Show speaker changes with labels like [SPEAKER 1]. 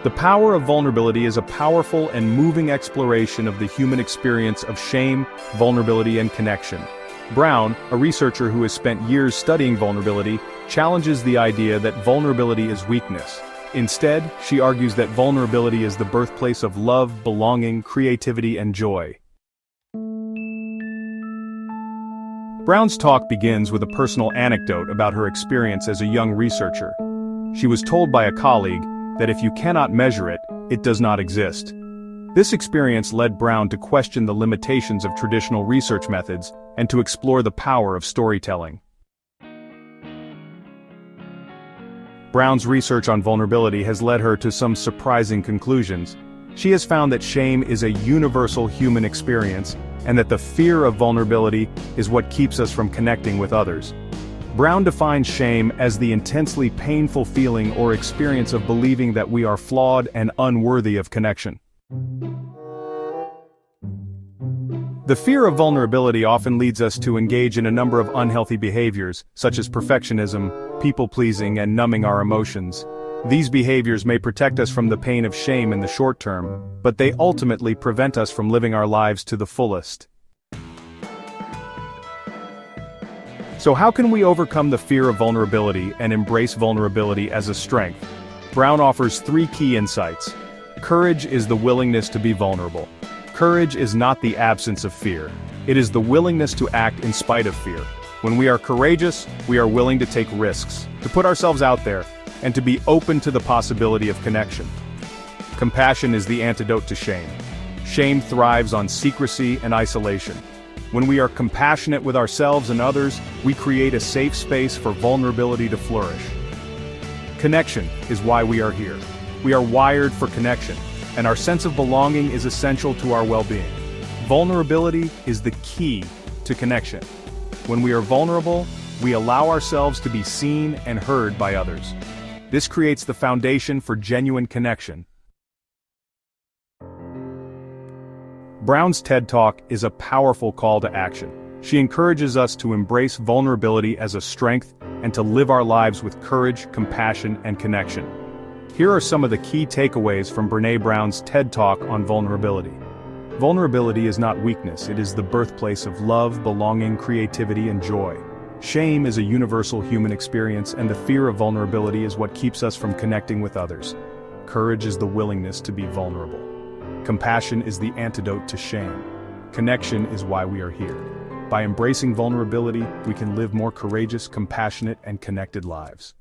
[SPEAKER 1] The power of vulnerability is a powerful and moving exploration of the human experience of shame, vulnerability, and connection. Brown, a researcher who has spent years studying vulnerability, challenges the idea that vulnerability is weakness. Instead, she argues that vulnerability is the birthplace of love, belonging, creativity, and joy. Brown's talk begins with a personal anecdote about her experience as a young researcher. She was told by a colleague that if you cannot measure it, it does not exist. This experience led Brown to question the limitations of traditional research methods and to explore the power of storytelling. Brown's research on vulnerability has led her to some surprising conclusions. She has found that shame is a universal human experience, and that the fear of vulnerability is what keeps us from connecting with others. Brown defines shame as the intensely painful feeling or experience of believing that we are flawed and unworthy of connection. The fear of vulnerability often leads us to engage in a number of unhealthy behaviors, such as perfectionism, people-pleasing, and numbing our emotions. These behaviors may protect us from the pain of shame in the short term, but they ultimately prevent us from living our lives to the fullest. So how can we overcome the fear of vulnerability and embrace vulnerability as a strength? Brown offers 3 key insights. Courage is the willingness to be vulnerable. Courage is not the absence of fear. It is the willingness to act in spite of fear. When we are courageous, we are willing to take risks, to put ourselves out there, and to be open to the possibility of connection. Compassion is the antidote to shame. Shame thrives on secrecy and isolation. When we are compassionate with ourselves and others, we create a safe space for vulnerability to flourish. Connection is why we are here. We are wired for connection, and our sense of belonging is essential to our well-being. Vulnerability is the key to connection. When we are vulnerable, we allow ourselves to be seen and heard by others. This creates the foundation for genuine connection. Brown's TED Talk is a powerful call to action. She encourages us to embrace vulnerability as a strength and to live our lives with courage, compassion, and connection. Here are some of the key takeaways from Brené Brown's TED Talk on vulnerability. Vulnerability is not weakness, it is the birthplace of love, belonging, creativity, and joy. Shame is a universal human experience, and the fear of vulnerability is what keeps us from connecting with others. Courage is the willingness to be vulnerable. Compassion is the antidote to shame. Connection is why we are here. By embracing vulnerability, we can live more courageous, compassionate, and connected lives.